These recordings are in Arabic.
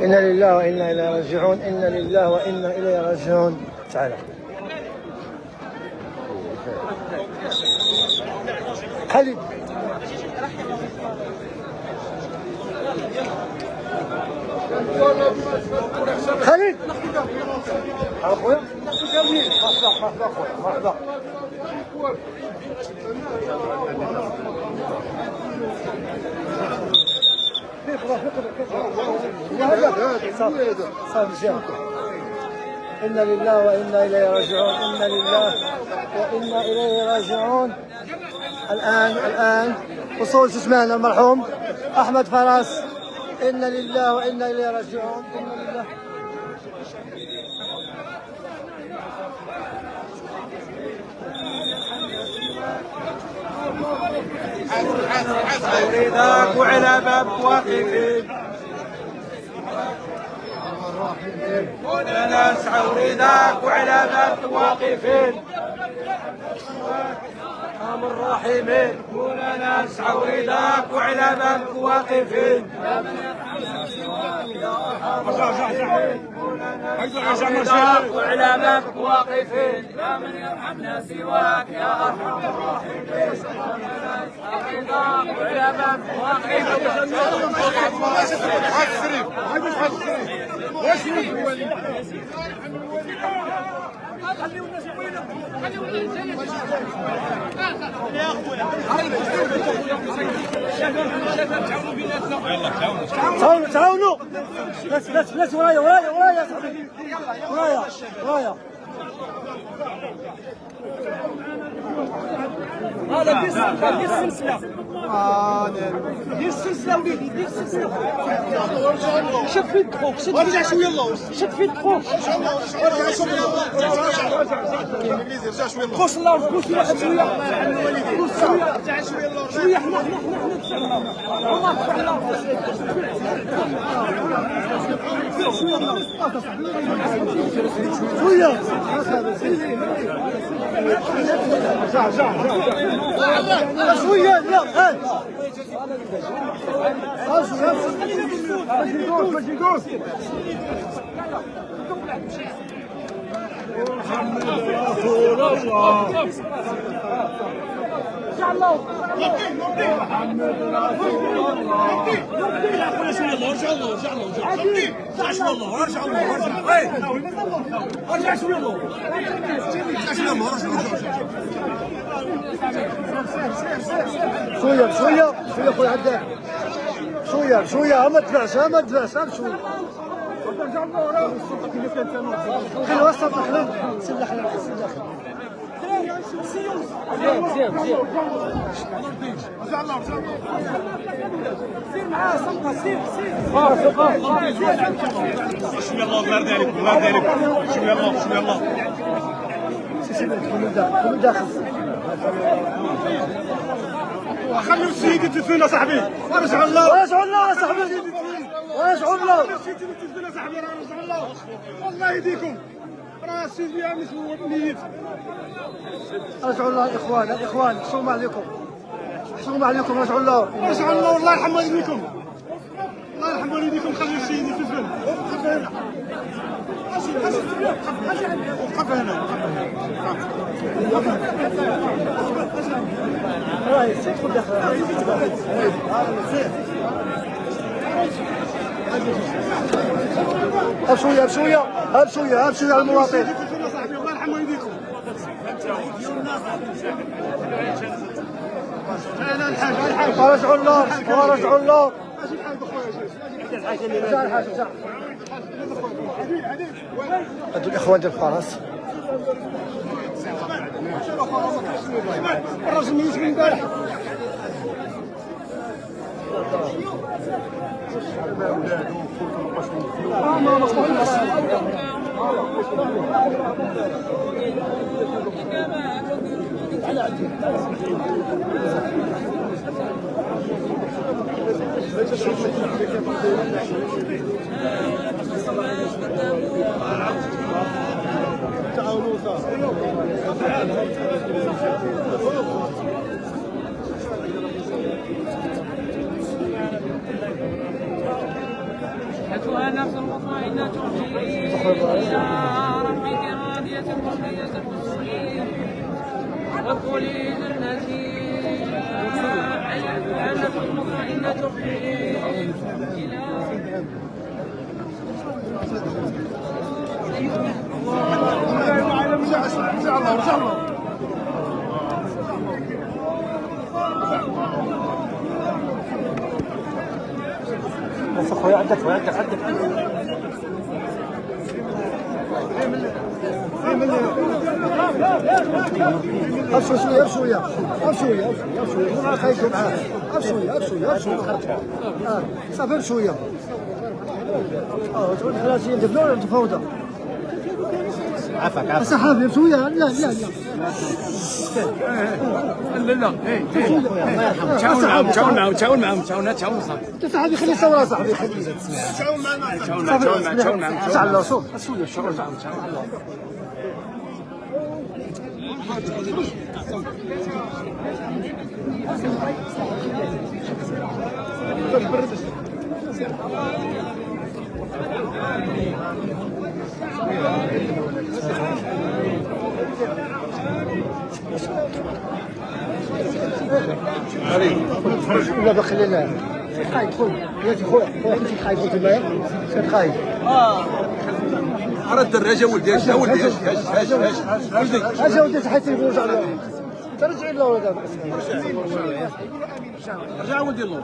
إنا لله وإنا إليه راجعون، إنا لله وإنا إليه راجعون. تعال خالد. خالد اخويا مرحبا. إنا لله وإنا إليه راجعون، إنا لله وإنا إليه راجعون. الآن وصول جثمان المرحوم أحمد فراس. إنا لله وإنا إليه راجعون، إنا لله. وريدك وعلى باب واقفين وانا نسعى وريدك وعلى باب واقفين ارحم الراحمين وانا نسعى وريدك وعلى باب واقفين يا من يرحمنا سواك يا ارحم الراحمين وعلى باب واقفين يا من يرحمنا سواك يا ارحم الراحمين وعلى باب تعاونوا بس ورايا يا صاحبي، ورايا. هذا دير السلسلة دير السلسلة وليدي، دير السلسلة. شد في يد خوك، ارجع شوية الله، شد في يد خوك، ارجع شوية الله، خوش الله بوس واحد شوية، بوس شوية، شوية حنا شوية لا شوية خويا عداك، شوية ما تدفعش شوية. خلي وسط خلي سلح زين سير معاه صفقة، سير شوية الله الله يرضي عليك، الله يرضي عليك. شوية الله كله داخل. خليو السيد يتدفن صاحبي، ورجع الله يا صاحبي، ورجعوا الله. السيد يتدفن صاحبي، راه رجع الله. والله يهديكم، راه السيد يا مسلم ميت. رجعوا الله الاخوان حشومة عليكم، رجعوا الله. والله يرحم والديكم، الله يرحم والديكم. خليو السيد يتدفن. وقف هنا. هب شوية على المواطن. الله يرحم والديكم. ورجعوا الله. هادو الاخوان ديال فارس. الراجل ميت من امبارح. أيتها النفس المطمئنة ارجعي إلى ربك راضية مرضية مسرورة وادخلي جنتي. أيتها النفس المطمئنة ارجعي إلى بس اخويا عندك ابشر شويه خايف معاه ابشر صافي شويه تقول خلاص يدبلوا ولا تفوضى عفاك صحابي شويه لا لا تعاون معهم صافي صاحبي خلي صوره صاحبي خلي تعاون معهم تعال صوت شويه تعاون معهم ولا بخلي لا خايف خويا يا خويا انت خايف قلت لي كنت خايف راه الدراجه ولدي اش اجا ولدي حيت يرجع له ترجعي له ولد رجع ولدي الله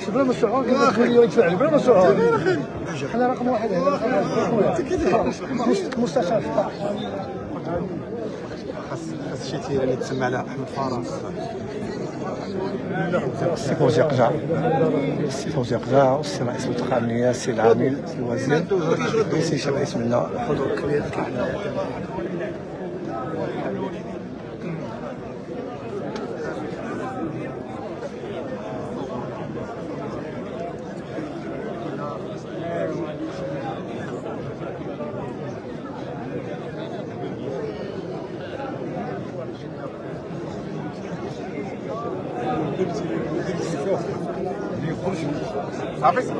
بلا مسعود يدفع بلا مسعود انا رقم واحد هنا مستشار خاص شي تيران يتسمى على احمد فارس السي فوزي قجع والسي رئيس المنطقه الامنيه السي العامل السي الوزير السي شاب رئيس منا حضور كبير صافي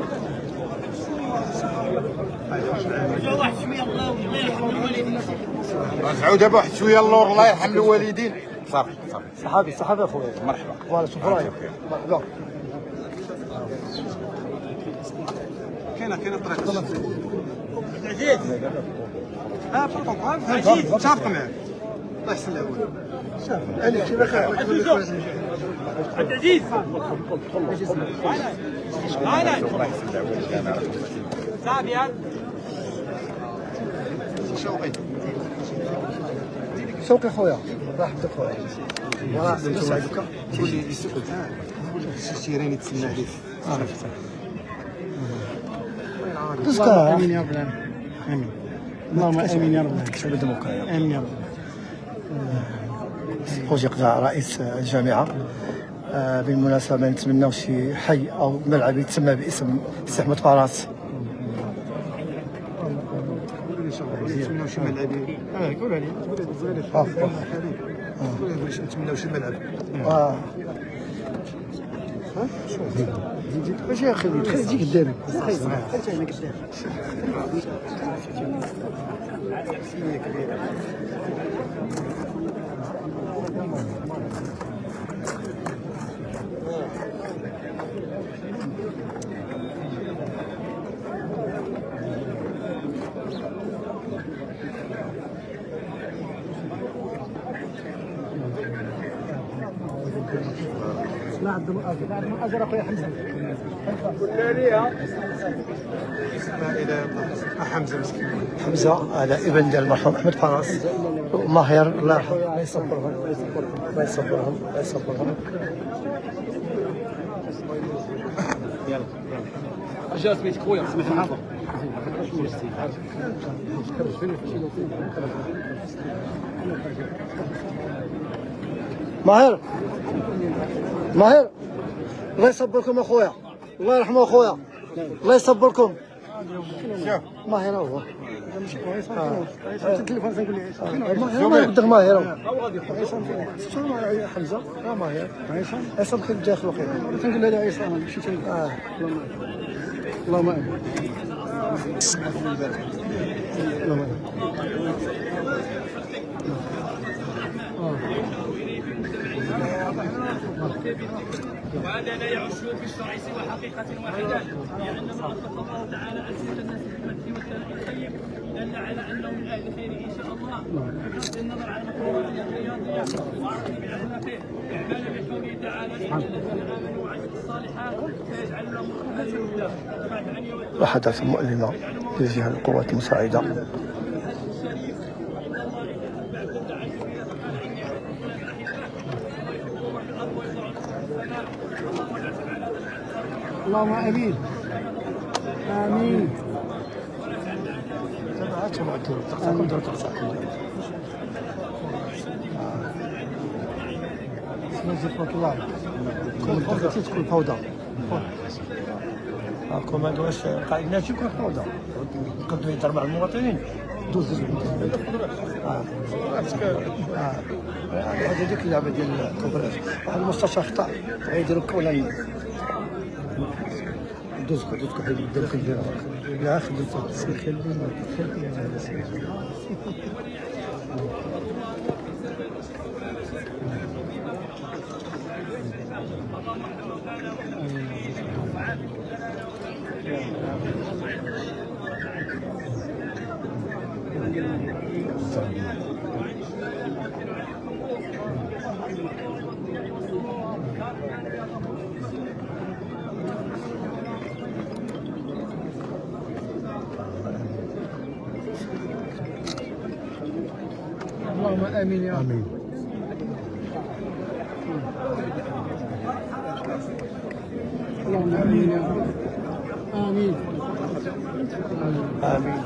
رجعوا دابا واحد شويه اللور الله يرحم الوالدين صافي صحابي اخويا مرحبا فوالا شوف رايك مرحبا كاينه طريق عزيز بروتوكول عزيز متفق معاك الله يحسن الاول شوف عليك شي بخير عبد العزيز الله يحسن الاول سابيا شوقي خويا راح بدك خويا يسعدك تقول لي الشيرين يتسنى عليك تذكر امين يا رب العالمين امين اللهم امين يا رب العالمين تكسب الديمقراطية امين يا رب. خوجي قضاء رئيس الجامعة بالمناسبة نتمناو شي حي أو ملعب يتسمى باسم سي أحمد فراس. نتمناو شي ملعب قول علي نتمناو شي ملعب واش يا اخي تجي قدامي انت هنا قدامي لا عندهم اجر اخويا حمزه الى حمزه مسكين حمزة هذا ابن ديال المرحوم أحمد فراس ماهر الله يرحمه الله يصبرهم الله يصبرهم الله يصبرهم. جا سميتك خويا سميتك حاضر ماهر ماهر الله يصبركم اخويا الله يرحمه اخويا الله يصبركم. ماهر هو التليفون تنقول لي ماهر بدك ماهر حمزه ماهر عصام كنت داخل اخويا تنقول لها عصام شي تنقول اللهم امين اللهم امين وهذا لا يعش في الشرع سوى حقيقة واحدة، هي أن من أطلق الله تعالى ألسنة الناس بالمدح والثناء الخير دل على أنه من أهل الخير إن شاء الله، بغض النظر عن المقولات الرياضية وعرض بعلمته إعمالا بقوله تعالى إن الذين آمنوا وعملوا الصالحات سيجعل لهم مخرجا. وحدث مؤلمة لجهة القوات المساعدة اللهم امين امين تبعاتهم عدوا تقطعكم دور تقطعكم سنزل الله تكون فوضى هاكم هادو واش قاعدين تكون فوضى يقدروا يضرب مع المواطنين دوز هذه ديك اللعبه ديال الكبرات واحد المستشار خطا غيديروا كولا دوزكو حيد يديروا كنديروا لا خديتو خلينا اللهم امين يا رب اللهم امين يا رب امين امين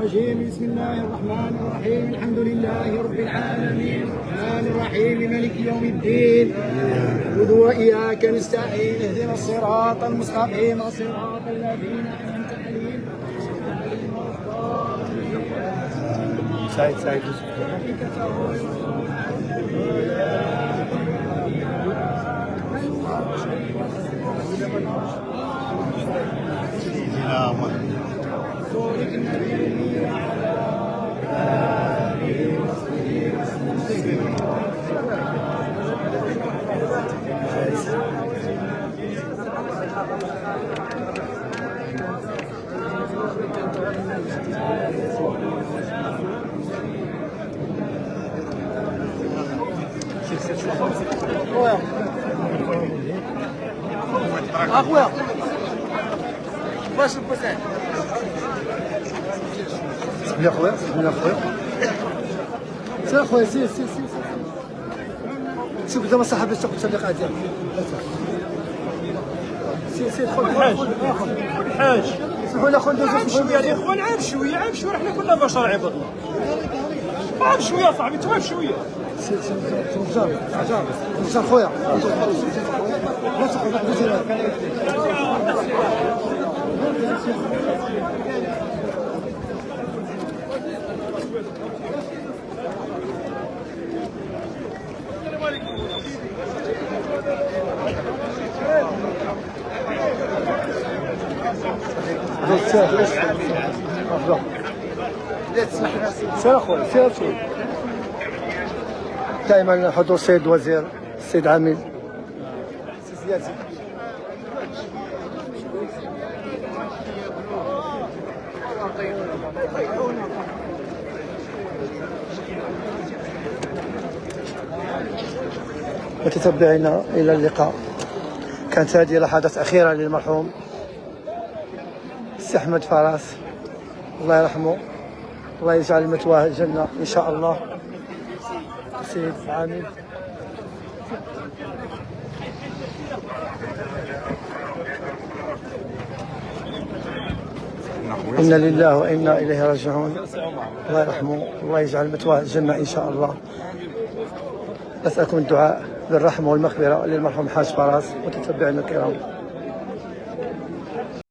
الرجيم بسم الله الرحمن الرحيم الحمد لله رب العالمين الرحمن الرحيم مالك يوم الدين نعبد وإياك نستعين اهدنا الصراط المستقيم صراط الذين أنعمت عليهم سعيد اخويا واش البوسان سير يا خويا سير خويا سير خويا سير شوف دابا صاحبي تاخذ التلقاء ديالك سير خويا الحاج خويا خويا عام شويه يا اخوان عام شويه حنا كلنا بشر عباد الله عام شويه صاحبي توقف شويه سير خويا لا تاخذ سير اخويا سير دائما حضور السيد الوزير السيد عامل سياسي متتبعينا الى اللقاء. كانت هذه لحظات اخيره للمرحوم السي احمد فراس، الله يرحمه، الله يجعل مثواه الجنه ان شاء الله. السيد عامل إنا لله وإنا إليه راجعون، الله يرحمه، الله يجعل مثواه الجنة إن شاء الله. أسألكم الدعاء بالرحمة والمغفرة للمرحوم حاج فراس وتتبعنا الكرام.